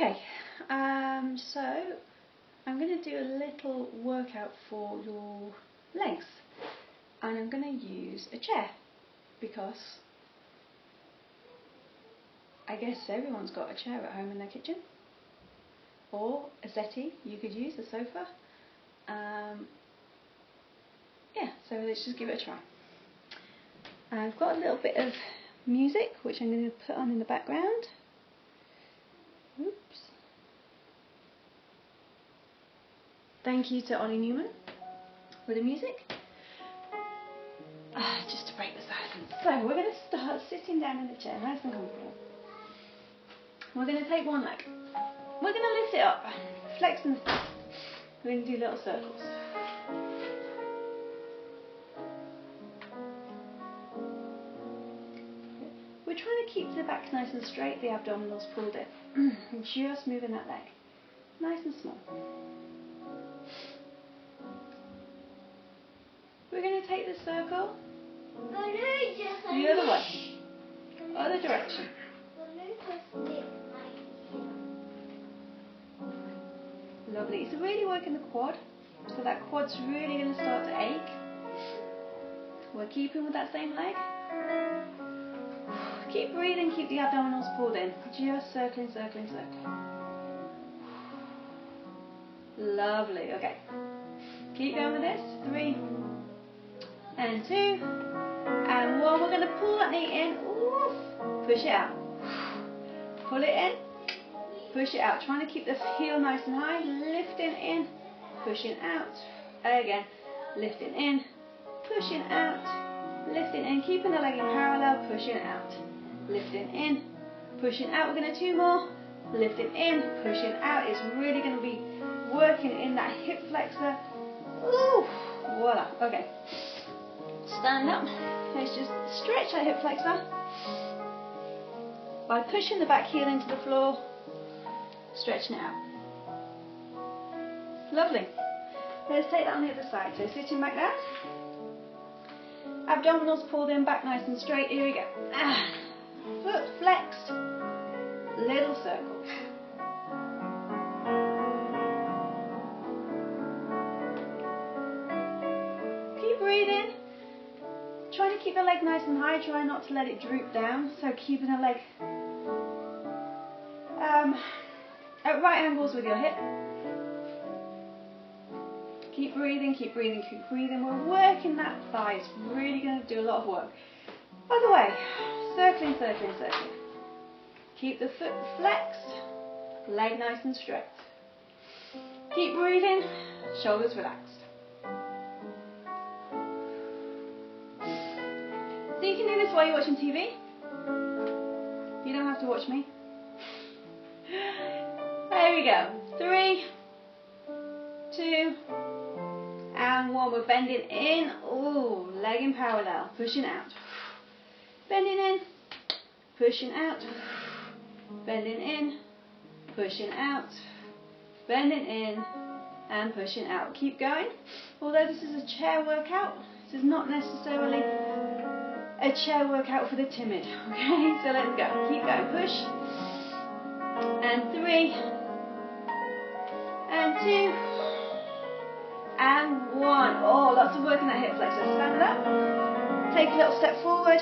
Okay, so I'm going to do a little workout for your legs, and I'm going to use a chair because I guess everyone's got a chair at home in their kitchen, or a settee you could use, a sofa. Yeah, so let's just give it a try. I've got a little bit of music which I'm going to put on in the background. Oops. Thank you to Ollie Newman for the music. Just to break the silence. So we're going to start sitting down in the chair, nice and comfortable. We're going to take one leg. We're going to lift it up, flex and lift. We're going to do little circles. We're trying to keep the back nice and straight, the abdominals pulled in. Just moving that leg, nice and small. We're going to take the circle the other way, other direction. Lovely. It's really working the quad, so that quad's really going to start to ache. We're keeping with that same leg. Keep breathing, keep the abdominals pulled in. Just circling, circling, circling. Lovely. Okay. Keep going with this. 3 and 2 and 1. We're going to pull that knee in. Ooh. Push it out. Pull it in. Push it out. Trying to keep the heel nice and high. Lifting in. Pushing out. Again. Lifting in. Pushing out. Lifting in. Keeping the leg in parallel. Pushing out. Lifting in. Pushing out. We're going to 2 more. Lifting in. Pushing out. It's really going to be working in that hip flexor. Ooh. Voila. Okay. Stand up. Let's just stretch that hip flexor by pushing the back heel into the floor, stretching it out. Lovely. Let's take that on the other side. So sitting back down, abdominals pulled in, back nice and straight. Here we go. Foot flexed, little circles. Keep breathing. Trying to keep the leg nice and high, try not to let it droop down, so keeping the leg at right angles with your hip. Keep breathing, keep breathing, keep breathing. We're working that thigh, it's really going to do a lot of work. Other way, circling, circling, circling. Keep the foot flexed, leg nice and straight. Keep breathing, shoulders relaxed. So you can do this while you're watching TV. You don't have to watch me. There we go. 3, 2, and 1. We're bending in. Ooh, leg in parallel. Pushing out. Bending in. Pushing out. Bending in. Pushing out. Bending in. And pushing out. Keep going. Although this is a chair workout, this is not necessarily a chair workout for the timid. Okay, so let's go. Keep going. Push. And 3 and 2 and 1. Oh, lots of work in that hip flexor. Stand up. Take a little step forward.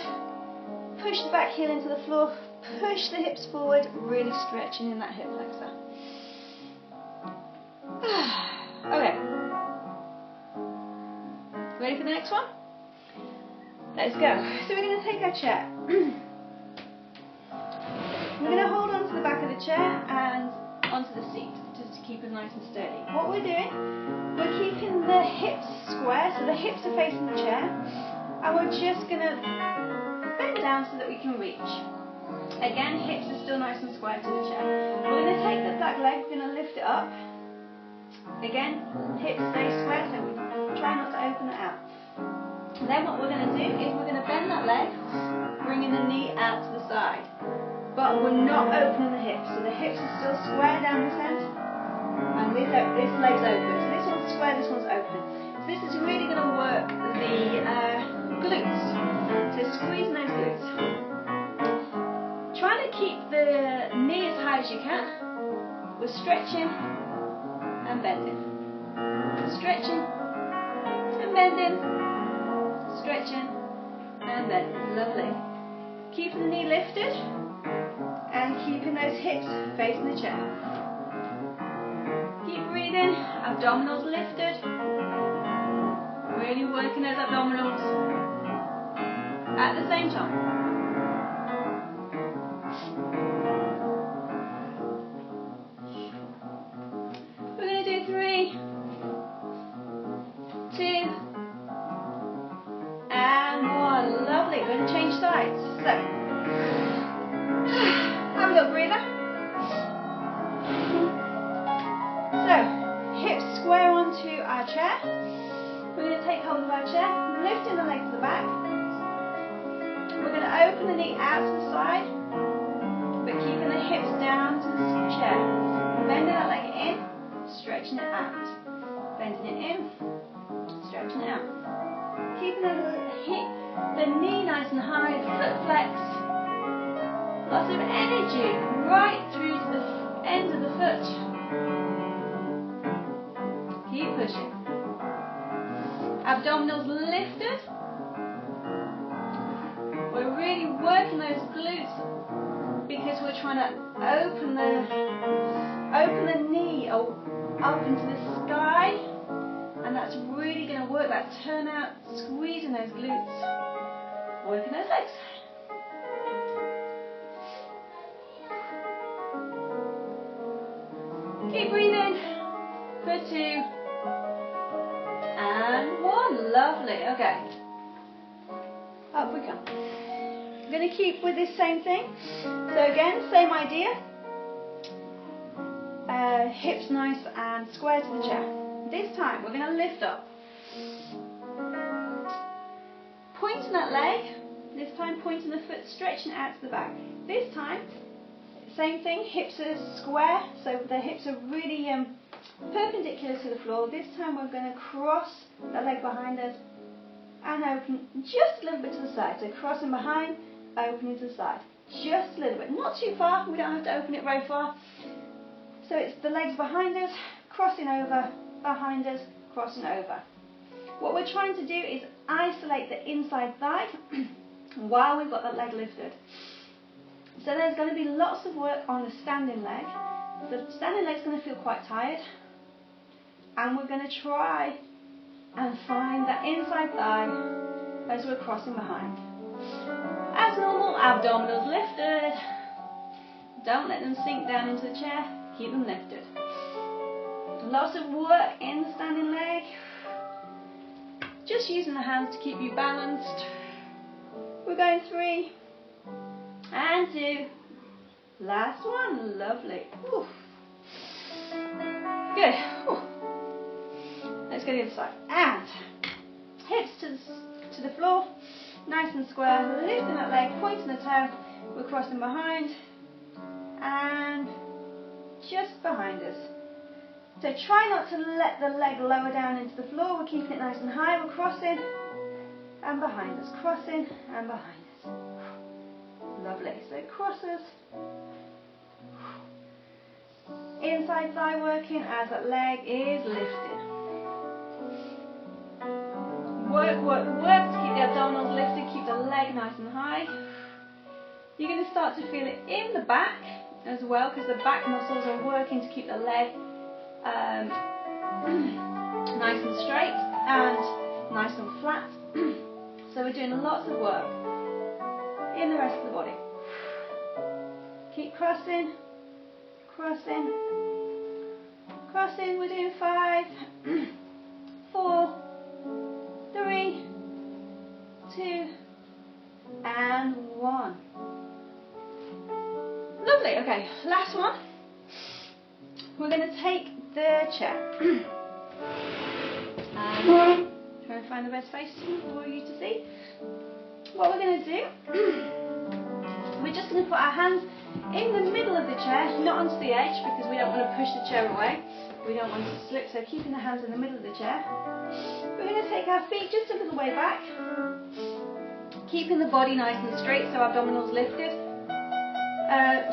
Push the back heel into the floor. Push the hips forward. Really stretching in that hip flexor. Okay. Ready for the next one? Let's go. So we're going to take our chair. We're going to hold on to the back of the chair and onto the seat, just to keep it nice and steady. What we're doing, we're keeping the hips square, so the hips are facing the chair, and we're just going to bend down so that we can reach. Again, hips are still nice and square to the chair. We're going to take the back leg, we're going to lift it up. Again, hips stay square, so we try not to open it out. And then what we're going to do is we're going to bend that leg, bringing the knee out to the side. But we're not opening the hips, so the hips are still square down this end, and this leg's open. So this one's square, this one's open. So this is really going to work the glutes. So squeezing those glutes. Trying to keep the knee as high as you can. We're stretching and bending. Stretching and bending. Stretching and bending. Lovely. Keeping the knee lifted and keeping those hips facing the chair. Keep breathing. Abdominals lifted. Really working those abdominals at the same time. We're going to do 3, 2, and 1. Lovely. We're going to change sides. So, have a little breather. So, hips square onto our chair. We're going to take hold of our chair, lifting the legs to the back. We're going to open the knee out to the side, but keeping the hips down to the chair. Bending that leg in, stretching it out. Bending it in, stretching it out. Keeping the knee nice and high, the foot flexed. Lots of energy right through to the ends of the foot. Keep pushing. Abdominals lifted. We're really working those glutes because we're trying to open the knee up into the sky, and that's really going to work that turnout, squeezing those glutes, working those legs. Keep breathing for 2 and 1. Lovely. Okay. Up we come. I'm going to keep with this same thing. So again, same idea. Hips nice and square to the chair. This time we're going to lift up. Pointing that leg. This time pointing the foot, stretching it out to the back. This time, same thing. Hips are square, so the hips are really perpendicular to the floor. This time we're going to cross the leg behind us and open just a little bit to the side. So crossing behind, opening to the side. Just a little bit. Not too far. We don't have to open it very far. So it's the legs behind us, crossing over, behind us, crossing over. What we're trying to do is isolate the inside thigh while we've got that leg lifted. So there's going to be lots of work on the standing leg. The standing leg's going to feel quite tired. And we're going to try and find that inside thigh as we're crossing behind. As normal, abdominals lifted. Don't let them sink down into the chair. Keep them lifted. Lots of work in the standing leg. Just using the hands to keep you balanced. We're going 3 and 2. Last one. Lovely. Oof. Good. Oof. Let's go to the other side. And hips to the floor. Nice and square. Lifting that leg, pointing the toe. We're crossing behind. And just behind us. So try not to let the leg lower down into the floor. We're keeping it nice and high. We're crossing and behind us. Crossing and behind us. Lovely. So crosses. Inside thigh working as that leg is lifted. Work, work, work to keep the abdominals lifted. Keep the leg nice and high. You're going to start to feel it in the back as well, because the back muscles are working to keep the leg nice and straight and nice and flat. So we're doing lots of work in the rest of the body. Keep crossing, crossing, crossing. We're doing 5, 4, 3, 2, and 1. Lovely. Okay, last one. We're going to take the chair and try and find the best face for you to see. What we're going to do, we're just going to put our hands in the middle of the chair, not onto the edge, because we don't want to push the chair away. We don't want to slip, so keeping the hands in the middle of the chair. We're going to take our feet just a little way back, keeping the body nice and straight, so abdominals lifted.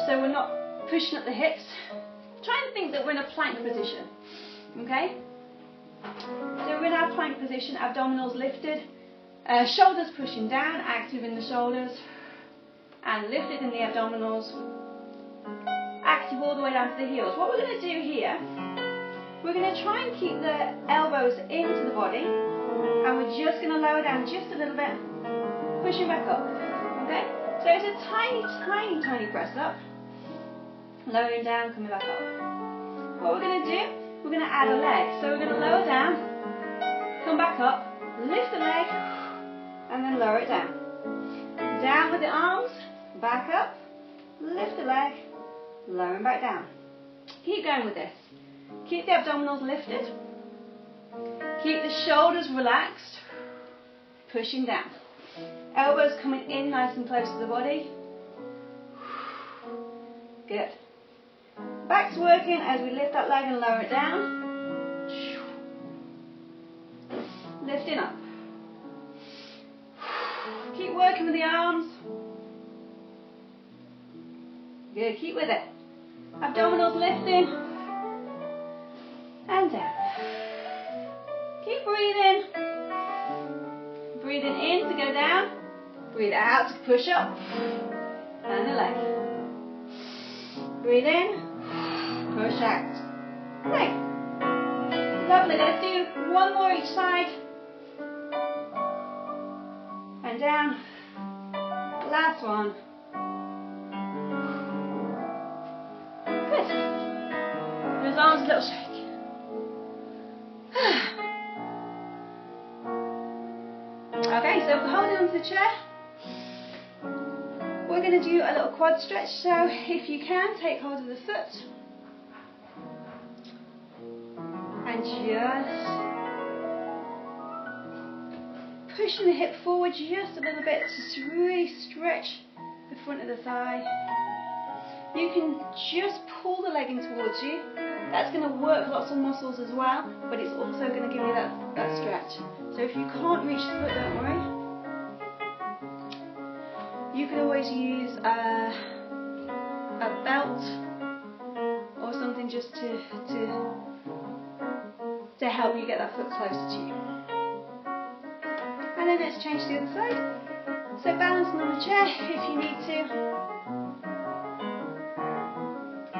so we're not pushing up the hips. Try and think that we're in a plank position, okay? So we're in our plank position, abdominals lifted, shoulders pushing down, active in the shoulders, and lifted in the abdominals, active all the way down to the heels. What we're going to do here, we're going to try and keep the elbows into the body, and we're just going to lower down just a little bit, pushing back up, okay? So it's a tiny, tiny, tiny press up, lowering down, coming back up. What we're going to do, we're going to add a leg. So we're going to lower down, come back up, lift the leg, and then lower it down. Down with the arms, back up, lift the leg, lowering back down. Keep going with this. Keep the abdominals lifted. Keep the shoulders relaxed, pushing down. Elbows coming in nice and close to the body. Good. Back's working as we lift that leg and lower it down. Lifting up. Keep working with the arms. Good, keep with it. Abdominals lifting. And down. Keep breathing. Breathing in to go down. Breathe out to push up. And the leg. Breathe in. Push out. Leg. Lovely. Let's do one more each side. And down. Last one. Good. Those arms a little shake. Okay, so holding onto the chair. We're going to do a little quad stretch. So if you can, take hold of the foot. And just pushing the hip forward just a little bit to really stretch the front of the thigh. You can just pull the leg in towards you. That's going to work lots of muscles as well, but it's also going to give you that stretch. So if you can't reach the foot, don't worry. You can always use a belt or something just to help you get that foot closer to you. And then let's change to the other side. So balancing on the chair if you need to.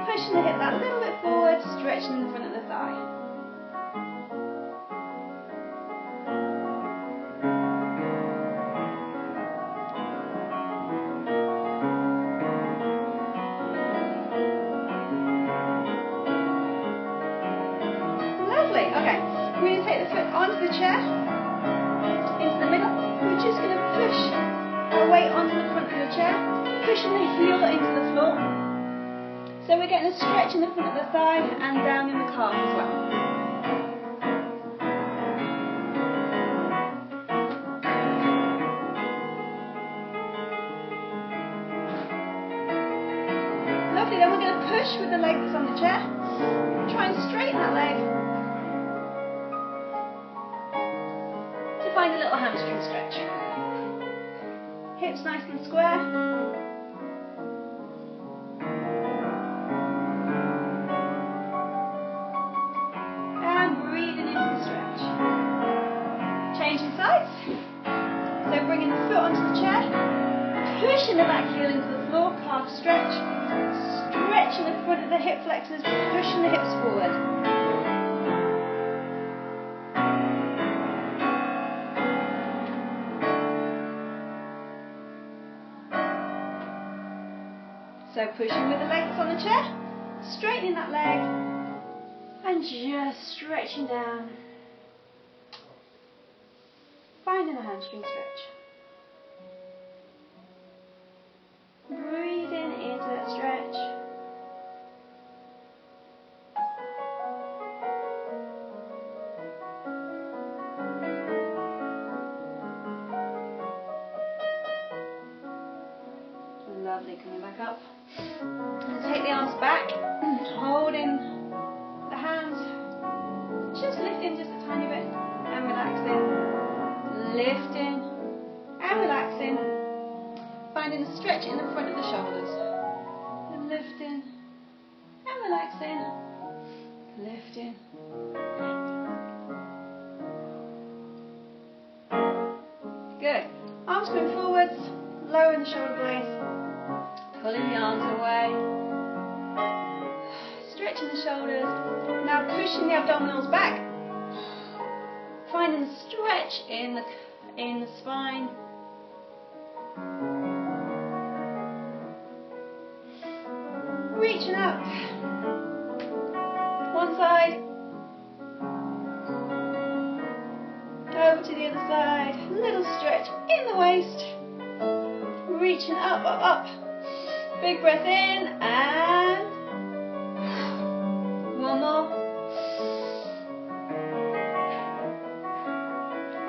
Pushing the hip that little bit forward, stretching the front of the thigh. Lovely, okay. We're going to take the foot onto the chair, into the middle. We're just going to push our weight onto the front of the chair, pushing the heel into the floor. So we're getting a stretch in the front of the thigh and down in the calf as well. Lovely, then we're going to push with the leg that's on the chair. Try and straighten that leg to find a little hamstring stretch. Hips nice and square. Pushing the back heel into the floor, calf stretch, stretching the front of the hip flexors, pushing the hips forward. So pushing with the leg that's on the chair, straightening that leg, and just stretching down, finding a hamstring stretch. Breathing into that stretch. Lovely, coming back up. And take the arms back, holding the hands, just lifting just a tiny bit, and relaxing, lifting, and relaxing. Finding a stretch in the front of the shoulders. relaxing, lifting. Good. Arms going forwards, lowering the shoulder blades, pulling the arms away, stretching the shoulders. Now pushing the abdominals back, finding the stretch in the spine. Reaching up, one side, over to the other side, little stretch in the waist, reaching up, up, up, big breath in, and one more,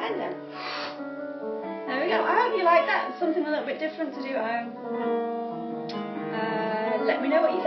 and then, there we go. I hope you like that. It's something a little bit different to do at home. Let me know what you think.